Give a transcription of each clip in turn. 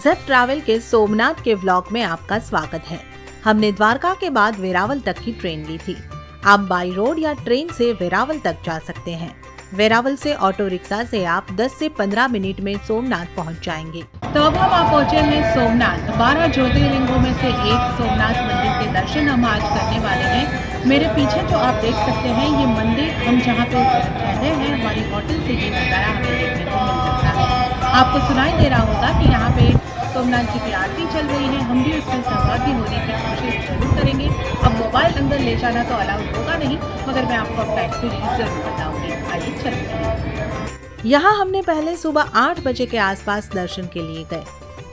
जेप travel के सोमनाथ के vlog में आपका स्वागत है। हमने द्वारका के बाद वेरावल तक की ट्रेन ली थी। आप बाई रोड या ट्रेन से वेरावल तक जा सकते हैं। वेरावल से ऑटो रिक्शा से आप 10 से 15 मिनट में सोमनाथ पहुंच जाएंगे। तो अब हम आप पहुंचे हैं सोमनाथ। 12 ज्योतिर्लिंगों में से एक सोमनाथ मंदिर के दर्शन हम आज करने वाले हैं। मेरे पीछे जो आप देख सकते हैं ये मंदिर, हम जहाँ पे ठहरे हैं हमारी होटल से ये नज़ारा हमें देखने को मिल सकता है। आपको सुनाई दे रहा होगा कि यहाँ पे सोमनाथ जी की आरती चल रही है। हम भी उसमें सहभागी होने की कोशिश जरूर करेंगे। अब मोबाइल अंदर ले जाना तो अलाउड होगा नहीं, मगर मैं आपको अपना एक्सपीरियंस जरूर बताऊंगी। आइए चलते हैं। यहाँ हमने पहले सुबह 8 बजे के आसपास दर्शन के लिए गए,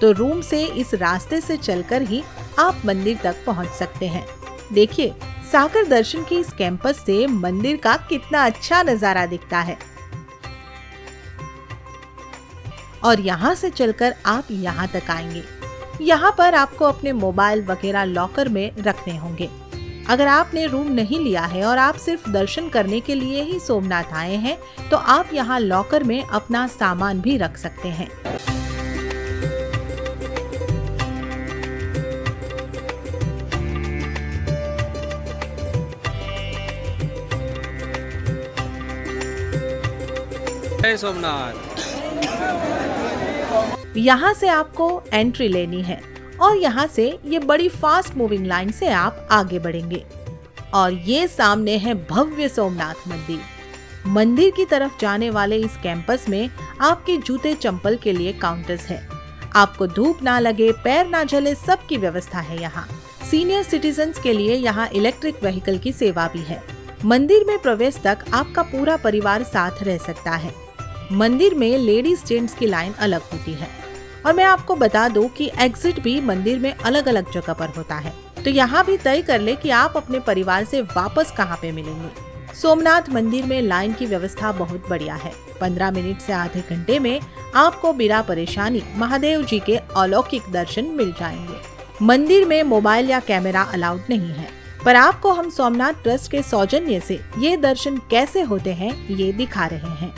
तो रूम से इस रास्ते से चलकर ही आप मंदिर तक पहुँच सकते हैं। देखिए, सागर दर्शन के इस कैंपस से मंदिर का कितना अच्छा नजारा दिखता है। और यहाँ से चलकर आप यहाँ तक आएंगे। यहाँ पर आपको अपने मोबाइल वगैरह लॉकर में रखने होंगे। अगर आपने रूम नहीं लिया है और आप सिर्फ दर्शन करने के लिए ही सोमनाथ आए हैं, तो आप यहाँ लॉकर में अपना सामान भी रख सकते हैं। जय सोमनाथ। यहाँ से आपको एंट्री लेनी है और यहाँ से ये बड़ी फास्ट मूविंग लाइन से आप आगे बढ़ेंगे और ये सामने है भव्य सोमनाथ मंदिर। मंदिर की तरफ जाने वाले इस कैंपस में आपके जूते चंपल के लिए काउंटर्स है। आपको धूप ना लगे, पैर ना जले, सबकी व्यवस्था है यहाँ। सीनियर सिटीजन्स के लिए यहाँ इलेक्ट्रिक व्हीकल की सेवा भी है। मंदिर में प्रवेश तक आपका पूरा परिवार साथ रह सकता है। मंदिर में लेडीज जेंट्स की लाइन अलग होती है और मैं आपको बता दूं कि एग्जिट भी मंदिर में अलग अलग जगह पर होता है, तो यहाँ भी तय कर ले कि आप अपने परिवार से वापस कहाँ पे मिलेंगे। सोमनाथ मंदिर में लाइन की व्यवस्था बहुत बढ़िया है। 15 मिनट से आधे घंटे में आपको बिना परेशानी महादेव जी के अलौकिक दर्शन मिल जाएंगे। मंदिर में मोबाइल या कैमरा अलाउड नहीं है, पर आपको हम सोमनाथ ट्रस्ट के सौजन्य से ये दर्शन कैसे होते हैं ये दिखा रहे हैं।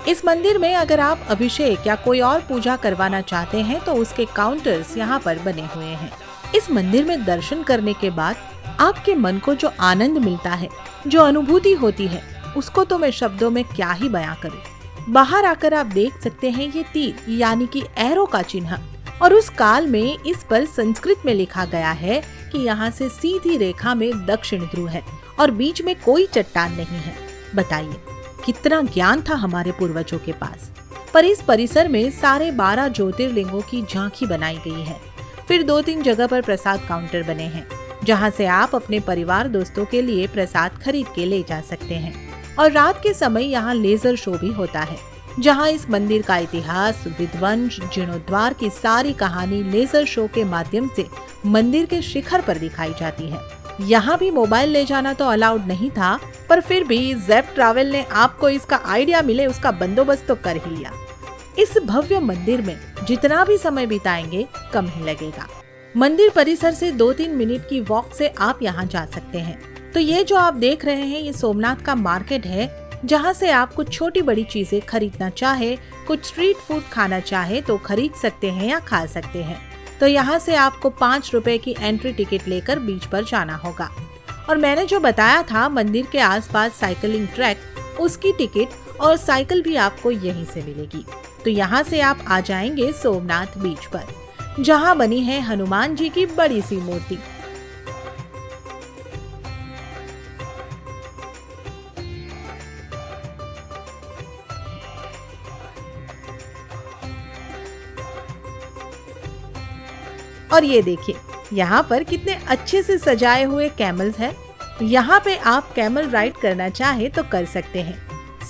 इस मंदिर में अगर आप अभिषेक या कोई और पूजा करवाना चाहते हैं तो उसके काउंटर्स यहाँ पर बने हुए हैं। इस मंदिर में दर्शन करने के बाद आपके मन को जो आनंद मिलता है, जो अनुभूति होती है, उसको तो मैं शब्दों में क्या ही बयां करूं। बाहर आकर आप देख सकते हैं ये तीर यानी कि एरो का चिन्ह, और उस काल में इस पर संस्कृत में लिखा गया है कि यहाँ से सीधी रेखा में दक्षिण ध्रुव है और बीच में कोई चट्टान नहीं है। बताइए कितना ज्ञान था हमारे पूर्वजों के पास। पर इस परिसर में सारे 12 ज्योतिर्लिंगों की झांकी बनाई गई है। फिर 2-3 जगह पर प्रसाद काउंटर बने हैं, जहां से आप अपने परिवार दोस्तों के लिए प्रसाद खरीद के ले जा सकते हैं। और रात के समय यहाँ लेजर शो भी होता है, जहां इस मंदिर का इतिहास, विध्वंस, जीर्णोद्धार की सारी कहानी लेजर शो के माध्यम से मंदिर के शिखर पर दिखाई जाती है। यहाँ भी मोबाइल ले जाना तो अलाउड नहीं था, पर फिर भी जेप ट्रैवल ने आपको इसका आइडिया मिले उसका बंदोबस्त तो कर ही लिया। इस भव्य मंदिर में जितना भी समय बिताएंगे कम ही लगेगा। मंदिर परिसर से 2-3 मिनट की वॉक से आप यहाँ जा सकते हैं। तो ये जो आप देख रहे हैं ये सोमनाथ का मार्केट है, जहाँ से आप कुछ छोटी बड़ी चीजें खरीदना चाहे, कुछ स्ट्रीट फूड खाना चाहे तो खरीद सकते हैं या खा सकते हैं। तो यहाँ से आपको 5 रुपए की एंट्री टिकट लेकर बीच पर जाना होगा। और मैंने जो बताया था मंदिर के आसपास साइकिलिंग ट्रैक, उसकी टिकट और साइकिल भी आपको यहीं से मिलेगी। तो यहाँ से आप आ जाएंगे सोमनाथ बीच पर, जहाँ बनी है हनुमान जी की बड़ी सी मूर्ति। और ये देखिए यहाँ पर कितने अच्छे से सजाए हुए कैमल्स हैं। यहाँ पे आप कैमल राइड करना चाहे तो कर सकते हैं,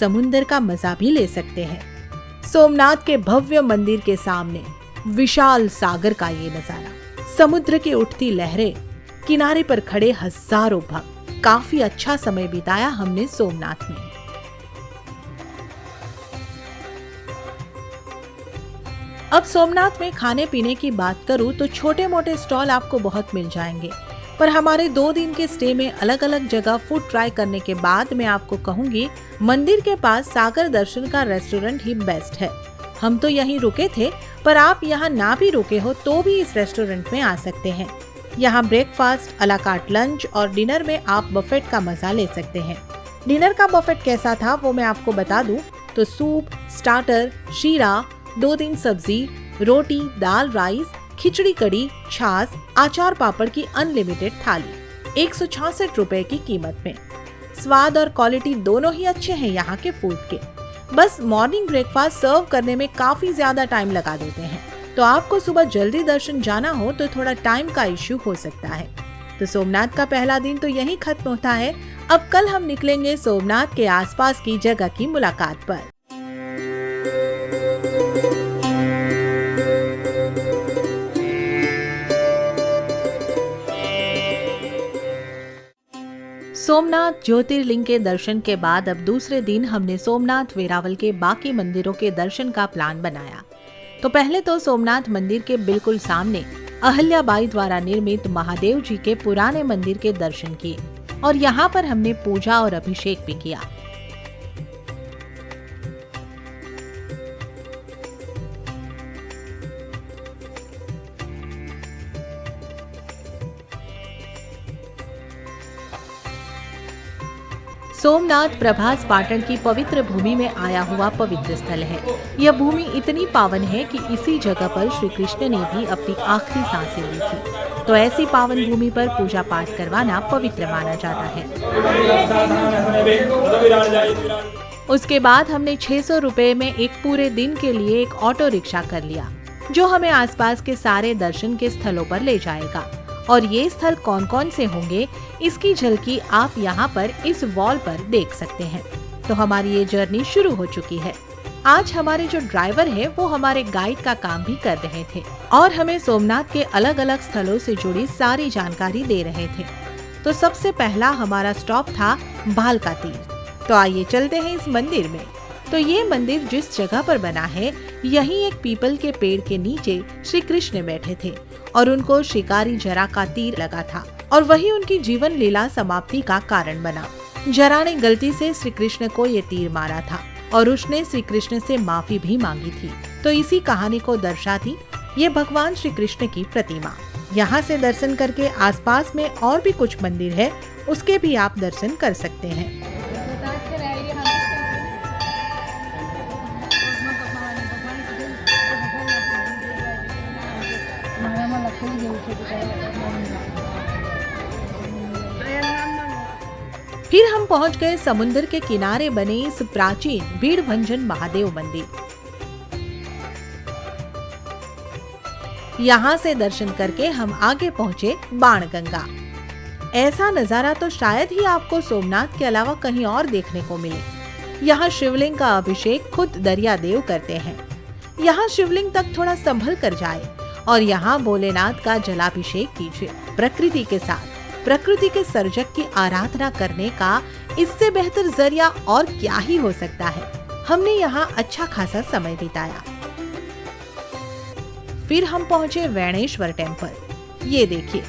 समुंदर का मजा भी ले सकते हैं। सोमनाथ के भव्य मंदिर के सामने विशाल सागर का ये नजारा, समुद्र की उठती लहरें, किनारे पर खड़े हजारों भक्त। काफी अच्छा समय बिताया हमने सोमनाथ में। अब सोमनाथ में खाने पीने की बात करूं तो छोटे मोटे स्टॉल आपको बहुत मिल जाएंगे, पर हमारे 2 दिन के स्टे में अलग अलग जगह फूड ट्राई करने के बाद मैं आपको कहूंगी मंदिर के पास सागर दर्शन का रेस्टोरेंट ही बेस्ट है। हम तो यहीं रुके थे, पर आप यहाँ ना भी रुके हो तो भी इस रेस्टोरेंट में आ सकते हैं। यहाँ ब्रेकफास्ट, अला कार्ट लंच और डिनर में आप बफेट का मजा ले सकते हैं। डिनर का बफेट कैसा था वो मैं आपको बता दूं तो सूप, स्टार्टर, शीरा, 2-3 सब्जी, रोटी, दाल, राइस, खिचड़ी, कड़ी, छाछ, अचार, पापड़ की अनलिमिटेड थाली 166 रुपए की कीमत में। स्वाद और क्वालिटी दोनों ही अच्छे हैं यहाँ के फूड के। बस मॉर्निंग ब्रेकफास्ट सर्व करने में काफी ज्यादा टाइम लगा देते हैं, तो आपको सुबह जल्दी दर्शन जाना हो तो थोड़ा टाइम का इश्यू हो सकता है। तो सोमनाथ का पहला दिन तो यहीं खत्म होता है। अब कल हम निकलेंगे सोमनाथ के आसपास की जगह की मुलाकात पर। सोमनाथ ज्योतिर्लिंग के दर्शन के बाद अब दूसरे दिन हमने सोमनाथ वेरावल के बाकी मंदिरों के दर्शन का प्लान बनाया। तो पहले तो सोमनाथ मंदिर के बिल्कुल सामने अहल्याबाई द्वारा निर्मित महादेव जी के पुराने मंदिर के दर्शन किए और यहाँ पर हमने पूजा और अभिषेक भी किया। सोमनाथ प्रभास पाटन की पवित्र भूमि में आया हुआ पवित्र स्थल है। यह भूमि इतनी पावन है कि इसी जगह पर श्री कृष्ण ने भी अपनी आखिरी सांसें ली थी। तो ऐसी पावन भूमि पर पूजा पाठ करवाना पवित्र माना जाता है। उसके बाद हमने 600 रुपए में एक पूरे दिन के लिए एक ऑटो रिक्शा कर लिया, जो हमें आसपास के सारे दर्शन के स्थलों पर ले जाएगा। और ये स्थल कौन कौन से होंगे इसकी झलकी आप यहाँ पर इस वॉल पर देख सकते हैं। तो हमारी ये जर्नी शुरू हो चुकी है। आज हमारे जो ड्राइवर है वो हमारे गाइड का काम भी कर रहे थे और हमें सोमनाथ के अलग अलग स्थलों से जुड़ी सारी जानकारी दे रहे थे। तो सबसे पहला हमारा स्टॉप था भालका तीर्थ। तो आइए चलते हैं इस मंदिर में। तो ये मंदिर जिस जगह पर बना है, यहीं एक पीपल के पेड़ के नीचे श्री कृष्ण बैठे थे और उनको शिकारी जरा का तीर लगा था और वही उनकी जीवन लीला समाप्ति का कारण बना। जरा ने गलती से श्री कृष्ण को ये तीर मारा था और उसने श्री कृष्ण से माफी भी मांगी थी। तो इसी कहानी को दर्शाती ये भगवान श्री कृष्ण की प्रतिमा। यहाँ से दर्शन करके आसपास में और भी कुछ मंदिर है, उसके भी आप दर्शन कर सकते हैं। फिर हम पहुंच गए समुद्र के किनारे बने इस प्राचीन भीड़भंजन महादेव मंदिर। यहाँ से दर्शन करके हम आगे पहुंचे बाणगंगा। ऐसा नजारा तो शायद ही आपको सोमनाथ के अलावा कहीं और देखने को मिले। यहाँ शिवलिंग का अभिषेक खुद दरिया देव करते हैं। यहाँ शिवलिंग तक थोड़ा संभल कर जाए और यहाँ भोलेनाथ का जलाभिषेक कीजिए प्रकृति के साथ। प्रकृति के सर्जक की आराधना करने का इससे बेहतर जरिया और क्या ही हो सकता है। हमने यहाँ अच्छा खासा समय बिताया। फिर हम पहुँचे वैणेश्वर टेम्पल। ये देखिए,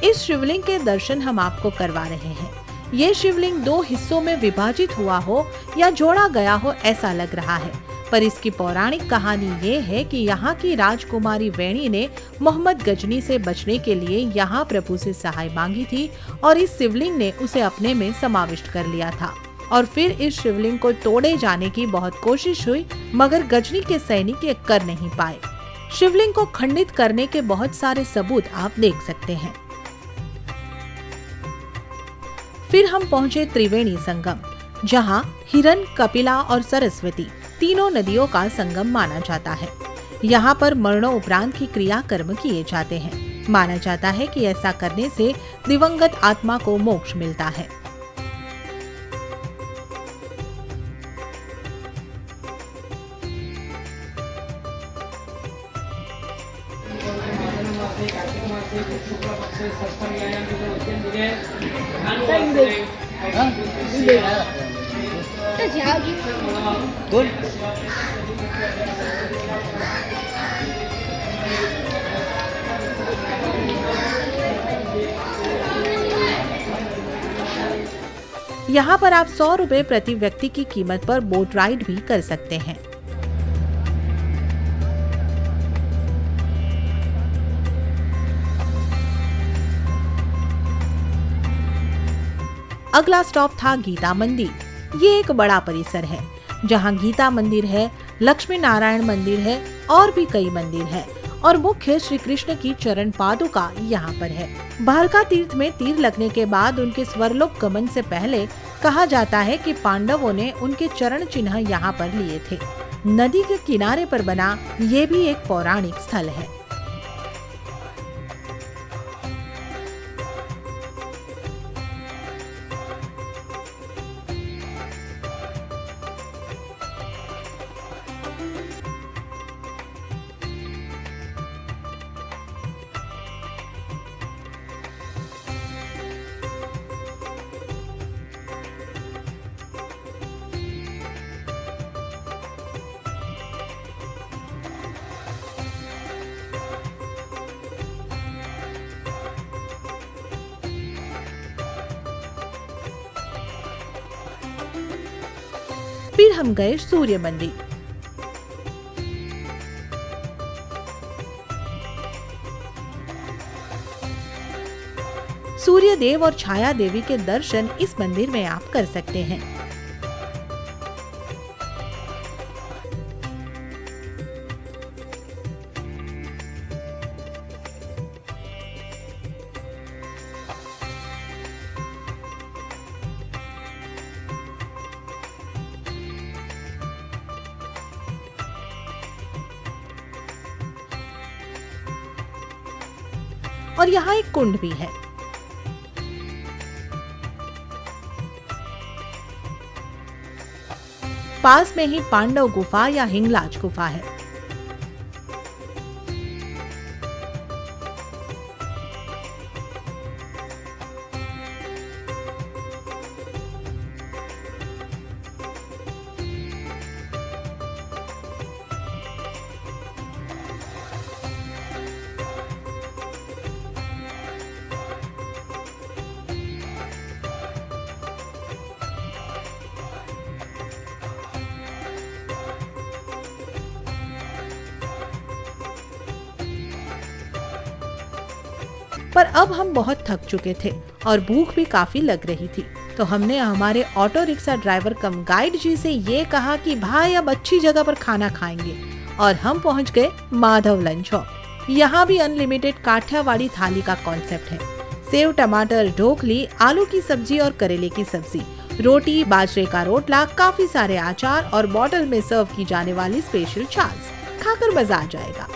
इस शिवलिंग के दर्शन हम आपको करवा रहे हैं। ये शिवलिंग 2 हिस्सों में विभाजित हुआ हो या जोड़ा गया हो ऐसा लग रहा है, पर इसकी पौराणिक कहानी ये है कि यहाँ की राजकुमारी वेणी ने मोहम्मद गजनी से बचने के लिए यहाँ प्रभु से सहाय मांगी थी और इस शिवलिंग ने उसे अपने में समाविष्ट कर लिया था। और फिर इस शिवलिंग को तोड़े जाने की बहुत कोशिश हुई, मगर गजनी के सैनिक ये कर नहीं पाए। शिवलिंग को खंडित करने के बहुत सारे सबूत आप देख सकते हैं। फिर हम पहुंचे त्रिवेणी संगम, जहां हिरन, कपिला और सरस्वती तीनों नदियों का संगम माना जाता है। यहाँ पर मरणोपरांत की क्रियाकर्म किए जाते हैं। माना जाता है कि ऐसा करने से दिवंगत आत्मा को मोक्ष मिलता है। यहाँ पर आप 100 रुपए प्रति व्यक्ति की कीमत पर बोट राइड भी कर सकते हैं। अगला स्टॉप था गीता मंदिर। ये एक बड़ा परिसर है जहाँ गीता मंदिर है, लक्ष्मी नारायण मंदिर है और भी कई मंदिर है और मुख्य श्री कृष्ण की चरण पादुका यहाँ पर है। भालका तीर्थ में तीर लगने के बाद उनके स्वरलोक गमन से पहले कहा जाता है कि पांडवों ने उनके चरण चिन्ह यहाँ पर लिए थे। नदी के किनारे पर बना ये भी एक पौराणिक स्थल है। फिर हम गए सूर्य मंदिर। सूर्य देव और छाया देवी के दर्शन इस मंदिर में आप कर सकते हैं। और यहाँ एक कुंड भी है। पास में ही पांडव गुफा या हिंगलाज गुफा है। पर अब हम बहुत थक चुके थे और भूख भी काफी लग रही थी, तो हमने हमारे ऑटो रिक्शा ड्राइवर कम गाइड जी से ये कहा कि भाई अब अच्छी जगह पर खाना खाएंगे, और हम पहुंच गए माधव लंच हॉल। यहाँ भी अनलिमिटेड काठियावाड़ी थाली का कॉन्सेप्ट है। सेव, टमाटर, ढोकली, आलू की सब्जी और करेले की सब्जी, रोटी, बाजरे का रोटला, काफी सारे अचार और बॉटल में सर्व की जाने वाली स्पेशल छाछ। खाकर मजा आ जाएगा।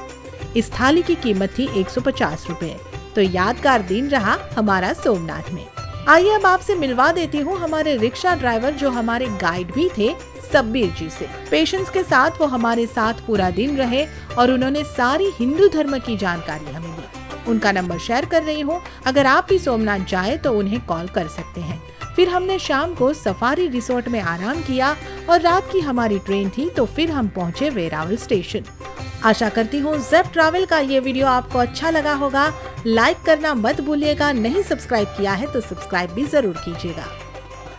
इस थाली की कीमत थी 150 रुपए। तो यादगार दिन रहा हमारा सोमनाथ में। आइए अब आपसे मिलवा देती हूँ हमारे रिक्शा ड्राइवर जो हमारे गाइड भी थे, सब्बीर जी से। पेशेंस के साथ वो हमारे साथ पूरा दिन रहे और उन्होंने सारी हिंदू धर्म की जानकारी हमें दी। उनका नंबर शेयर कर रही हूँ, अगर आप भी सोमनाथ जाए तो उन्हें कॉल कर सकते हैं। फिर हमने शाम को सफारी रिसोर्ट में आराम किया और रात की हमारी ट्रेन थी, तो फिर हम पहुँचे वेरावल स्टेशन। आशा करती हूँ ज़ेप ट्रैवल का ये वीडियो आपको अच्छा लगा होगा। लाइक करना मत भूलिएगा। नहीं सब्सक्राइब किया है तो सब्सक्राइब भी जरूर कीजिएगा।